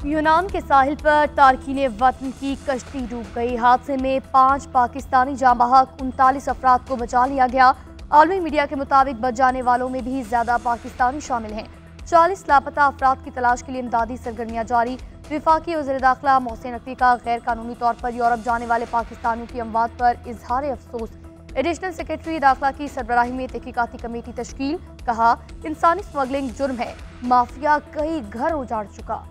यूनान के साहिल पर तारकीन वतन की कश्ती डूब गई। हादसे में 5 पाकिस्तानी जाँ बहक 39 अफराद को बचा लिया गया। आलमी मीडिया के मुताबिक बच जाने वालों में भी ज्यादा पाकिस्तानी शामिल हैं। 40 लापता अफराद की तलाश के लिए इमदादी सरगर्मियां जारी। विफाकी वज़ीर दाखिला मोहसिन नकवी का गैर कानूनी तौर पर यूरोप जाने वाले पाकिस्तानियों की अमवात पर इजहार अफसोस। एडिशनल सेक्रेटरी दाखिला की सरबराही में तहकीकाती कमेटी तश्कील। कहा, इंसानी स्मगलिंग जुर्म है, माफिया कई घर उजाड़ चुका।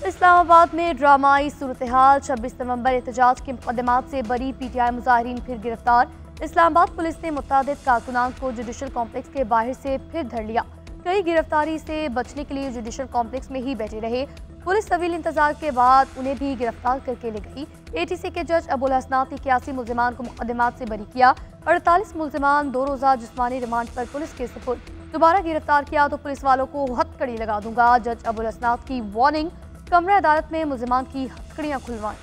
इस्लामाबाद में ड्रामाई सूरत हाल। 26 नवंबर एहतजाज के मुकदमात से बरी PTI मुजाहिरीन फिर गिरफ्तार। इस्लामाबाद पुलिस ने मुतादिद कारकुनान को जुडिशल कॉम्प्लेक्स के बाहर से फिर धर लिया। कई गिरफ्तारी से बचने के लिए जुडिशल कॉम्प्लेक्स में ही बैठे रहे। पुलिस तवील इंतजार के बाद उन्हें भी गिरफ्तार करके ले गई। ATC के जज अबुल हसनात ने 81 मुल्जिमान को मुकदमात से बरी किया। 48 मुल्जिमान 2 रोज़ा जिस्मानी रिमांड पर पुलिस के सुपुर्द। दोबारा गिरफ्तार किया तो पुलिस वालों को हथकड़ी लगा दूंगा। जज अबुल हसनात की वार्निंग। कमरे अदालत में मुल्जिमान की हथकड़ियां खुलवाएं।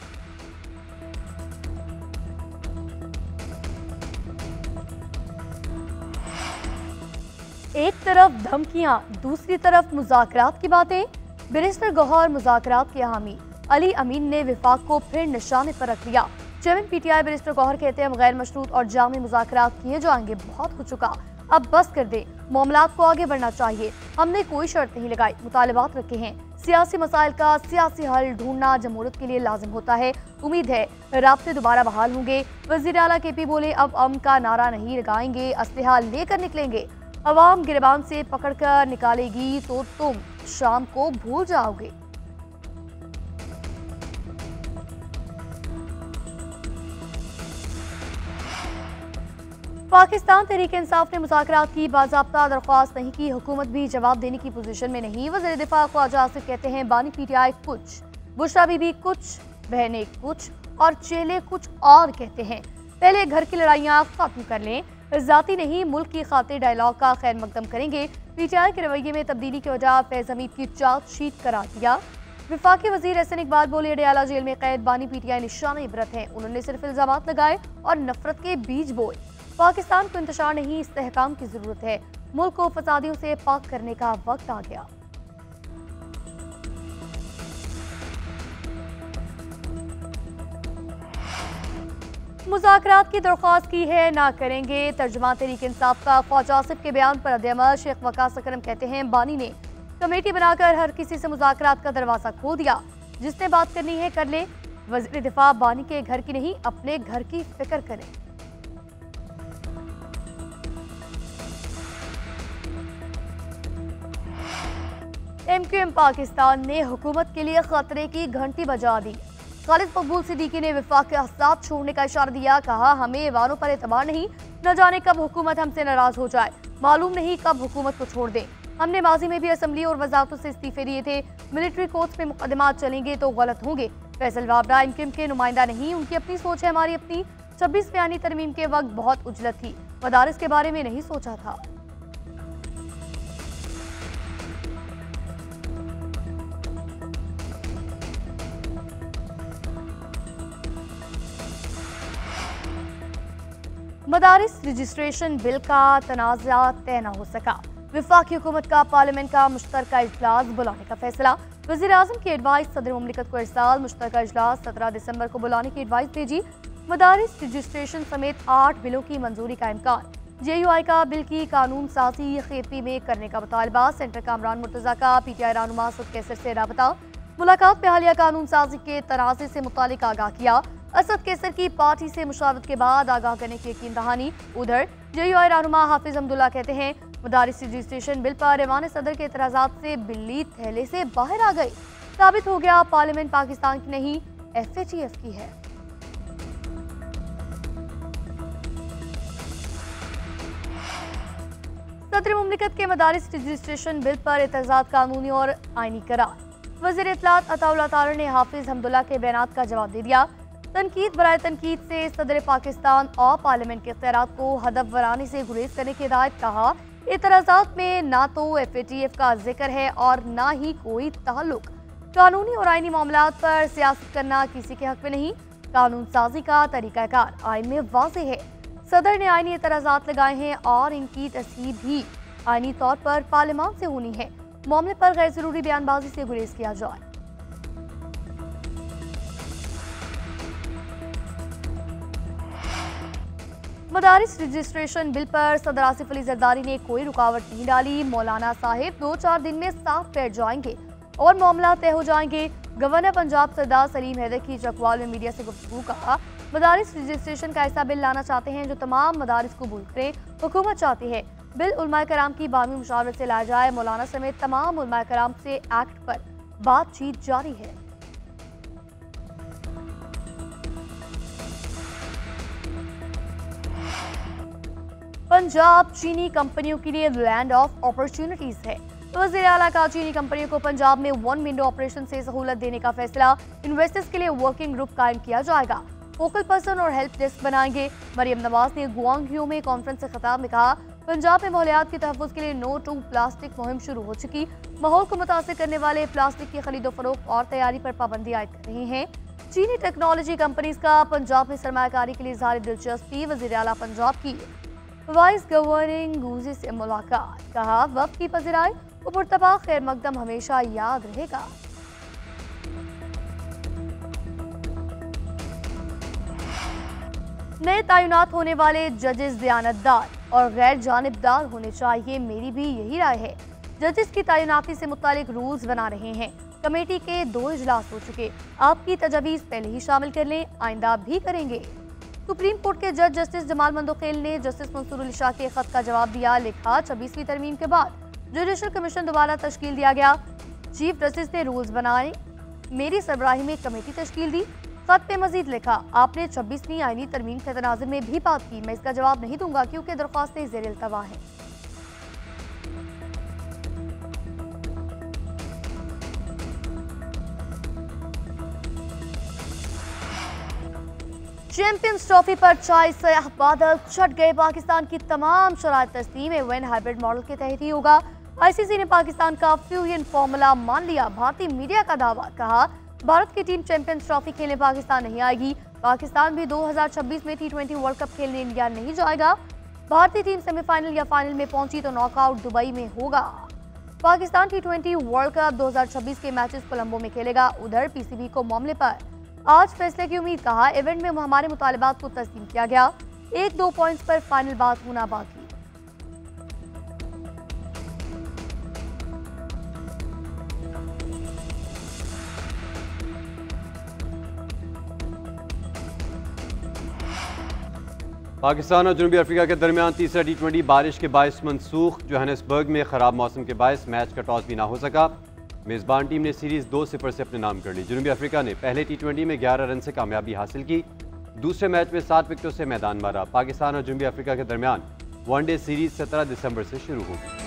एक तरफ धमकियां, दूसरी तरफ मुज़ाकरात की बातें। बैरिस्टर गौहर मुज़ाकरात के हामी। अली अमीन ने विफाक को फिर निशाने पर रख लिया। चेयरमैन PTI बैरिस्टर गौहर कहते हैं, गैर मशरूत और जामी मुज़ाकरात किए जाएंगे, बहुत हो चुका, अब बस कर दे, मामलात को आगे बढ़ना चाहिए। हमने कोई शर्त नहीं लगाई, मुतालबात रखे हैं। सियासी मसाइल का सियासी हल ढूंढना जमहूरियत के लिए लाजिम होता है। उम्मीद है राब्ते दोबारा बहाल होंगे। वज़ीर आला KP बोले, अब अमन का नारा नहीं लगाएंगे, असलहा लेकर निकलेंगे। अवाम गिरबान से पकड़कर निकालेगी तो तुम शाम को भूल जाओगे। पाकिस्तान तहरीक इंसाफ ने मुज़ाकरात की बाज़ाब्ता दरख्वास्त नहीं की। हुकूमत भी जवाब देने की पोजीशन में नहीं। वज़ीर दिफा ख्वाजा आसिफ कहते हैं, बानी PTI कुछ, बुशरा बीबी कुछ, बहनें कुछ और चेले कुछ और कहते हैं। पहले घर की लड़ाइयाँ खत्म कर लें, जाती नहीं मुल्क की खातिर डायलॉग का खैर मकदम करेंगे। PTI के रवैये में तब्दीली की वजह फैज़ हमीद की चार्जशीट करार दिया। विफाकी वज़ीर एहसन इकबाल बोले, डयाला जेल में कैद बानी PTI निशान इबरत है। उन्होंने सिर्फ इल्जामात लगाए और नफरत के बीज बोए। पाकिस्तान को इंतशार नहीं, इस्तेहकाम की जरूरत है। मुल्क को फसादियों से पाक करने का वक्त आ गया। मुज़ाकरात की दरख्वास्त की है, ना करेंगे। तर्जुमा तहरीक इंसाफ का ख्वाजा आसिफ के बयान पर अदयमल शेख वकास अकरम कहते हैं, बानी ने कमेटी बनाकर हर किसी से मुज़ाकरात का दरवाजा खोल दिया। जिसने बात करनी है कर ले। वज़ीर दिफा बानी के घर की नहीं, अपने घर की फिक्र करें। MQM पाकिस्तान ने हुकूमत के लिए खतरे की घंटी बजा दी। खालिद मकबूल सिद्दीकी ने विफाक के साथ छोड़ने का इशारा दिया। कहा, हमें वारों पर एतबार नहीं, न जाने कब हुकूमत हमसे नाराज हो जाए, मालूम नहीं कब हुकूमत को छोड़ दें। हमने माजी में भी असम्बली और वजारतों से इस्तीफे दिए थे। मिलिट्री कोर्ट्स में मुकदमात चलेंगे तो गलत होंगे। फैसल वाबरा MQM के नुमाइंदा नहीं, उनकी अपनी सोच है, हमारी अपनी। 26 बयानी तरमीम के वक्त बहुत उजलत थी, मदारिस के बारे में नहीं सोचा था। मदारिस रजिस्ट्रेशन बिल का तनाज़ा तय न हो सका। विफाकी हुकूमत का पार्लियामेंट का मुश्तरका इजलास बुलाने का फैसला। वज़ीर आज़म की एडवाइस सदर मुमलिकत को इरसाल। मुश्तरका इजलास 17 दिसंबर को बुलाने की एडवाइस भेजी। मदारिस रजिस्ट्रेशन समेत 8 बिलों की मंजूरी का इम्कान। JUI का बिल की कानून साजी खेती में करने का मुतालबा। सेंटर कामरान मुर्तज़ा का PTI रहनुमा असद कैसर से राबता। मुलाकात में हालिया कानून साजी के तनाज़े से मुतालिक आगाह किया। असद कैसर की पार्टी से मुशावरत के बाद आगाह करने की यकीन दहानी। उधर JUI रहनुमा हाफिज अब्दुल्ला कहते हैं, मदारिस रजिस्ट्रेशन बिल पर ऐवान सदर के एतराज़ात से बिल्ली थैले से बाहर आ गई। साबित हो गया पार्लियामेंट पाकिस्तान की नहीं, FATF की है। सदर मुमलिकत के मदारिस रजिस्ट्रेशन बिल पर एतराज़ात कानूनी और आईनी करार। वज़ीर इत्तलात अताउल्लाह तारड़ ने हाफिज अब्दुल्ला के बयानात का जवाब दे दिया। तनकीद बराए तनकीद से सदर पाकिस्तान और पार्लियामेंट के इख्तियारात को हदफ वराने से गुरेज करने की हिदायत। कहा, एतराज़ात में ना तो FATF का जिक्र है और ना ही कोई ताल्लुक। कानूनी और आईनी मामलात पर सियासत करना किसी के हक में नहीं। कानून साजी का तरीकाकार आइन में वाज़ेह है। सदर ने आईनी एतराज़ात लगाए हैं और इनकी तस्हीह भी आईनी तौर पर पार्लियामान से होनी है। मामले पर गैर जरूरी बयानबाजी से गुरेज किया जाए। मदारिस रजिस्ट्रेशन बिल पर सदर आसिफ अली जरदारी ने कोई रुकावट नहीं डाली। मौलाना साहिब 2-4 दिन में साफ बैठ जाएंगे और मामला तय हो जाएंगे। गवर्नर पंजाब सरदार सलीम हैदर की चकवाल में मीडिया से गुफ्तगू कहा, मदारिस रजिस्ट्रेशन का ऐसा बिल लाना चाहते हैं जो तमाम मदारिस कबूल करे। हुकूमत चाहती है बिल उलमाए कराम की बामी मुशावरत से लाया जाए। मौलाना समेत तमाम उलमाए कराम से एक्ट पर बातचीत जारी है। पंजाब चीनी कंपनियों के लिए लैंड ऑफ अपॉर्चुनिटीज है। वज़ीर आला का चीनी कंपनियों को पंजाब में वन विंडो ऑपरेशन से सहूलत देने का फैसला। इन्वेस्टर्स के लिए वर्किंग ग्रुप कायम किया जाएगा। फोकल पर्सन और हेल्प डेस्क बनाएंगे। मरियम नवाज ने गुआंगझो में कॉन्फ्रेंस से खिताब में कहा, पंजाब में माहौलियात के तहफ़्फ़ुज़ के लिए नो टू प्लास्टिक मुहिम शुरू हो चुकी। माहौल को मुतासिर करने वाले प्लास्टिक की खरीदो फरोख्त और तैयारी पर पाबंदी आयद कर रही है। चीनी टेक्नोलॉजी कंपनीज का पंजाब में सरमायाकारी के लिए इज़हार दिलचस्पी। वज़ीर आला पंजाब की वाइस गवर्निंग गूजी से मुलाकात। कहा, वक्त की पज़िराई पुरतबा खैर मकदम हमेशा याद रहेगा। नए तैनात होने वाले जजेस दयानतदार और गैर जानिबदार होने चाहिए, मेरी भी यही राय है। जजेस की तैनाती से मुतालिक रूल्स बना रहे हैं। कमेटी के 2 इजलास हो चुके। आपकी तजवीज़ पहले ही शामिल कर लें, आइंदा भी करेंगे। सुप्रीम कोर्ट के जज जस्टिस जमाल मंदोखेल ने जस्टिस मंसूर अली शाह के खत का जवाब दिया। लिखा, 26वीं तरमीम के बाद जुडिशल कमीशन दोबारा तश्कील दिया गया। चीफ जस्टिस ने रूल्स बनाए, मेरी सरबराही में कमेटी तश्कील दी। खत पे मजीद लिखा, आपने 26वीं आईनी तरमीम के तनाजुर में भी बात की। मैं इसका जवाब नहीं दूंगा क्योंकि दरख्वास्तें ज़ेर इल्तवा हैं। चैंपियंस ट्रॉफी पर चाय सयाह बादल छट गए। पाकिस्तान की तमाम शराइत तस्लीम एवन हाइब्रिड मॉडल के तहत ही होगा। आईसीसी ने पाकिस्तान का फ्यूजन फॉर्मूला मान लिया। भारतीय मीडिया का दावा। कहा, भारत की टीम चैंपियंस ट्रॉफी खेलने पाकिस्तान नहीं आएगी। पाकिस्तान भी 2026 में T20 वर्ल्ड कप खेलने इंडिया नहीं जाएगा। भारतीय टीम सेमीफाइनल या फाइनल में पहुंची तो नॉकआउट दुबई में होगा। पाकिस्तान T20 वर्ल्ड कप 2026 के मैचेस कोलंबो में खेलेगा। उधर पीसीबी को मामले पर आज फैसले की उम्मीद। कहा, इवेंट में हमारे मुतालबात को तस्लीम किया गया। 1-2 पॉइंट्स पर फाइनल बात होना बाकी। पाकिस्तान और जनूबी अफ्रीका के दरमियान तीसरा T20 बारिश के बायस मनसूख। जोहानिसबर्ग में खराब मौसम के बायस मैच का टॉस भी ना हो सका। मेज़बान टीम ने सीरीज 2-0 से अपने नाम कर ली। जनूबी अफ्रीका ने पहले T20 में 11 रन से कामयाबी हासिल की। दूसरे मैच में 7 विकेटों से मैदान मारा। पाकिस्तान और जनूबी अफ्रीका के दरमियान वनडे सीरीज 17 दिसंबर से शुरू होगी।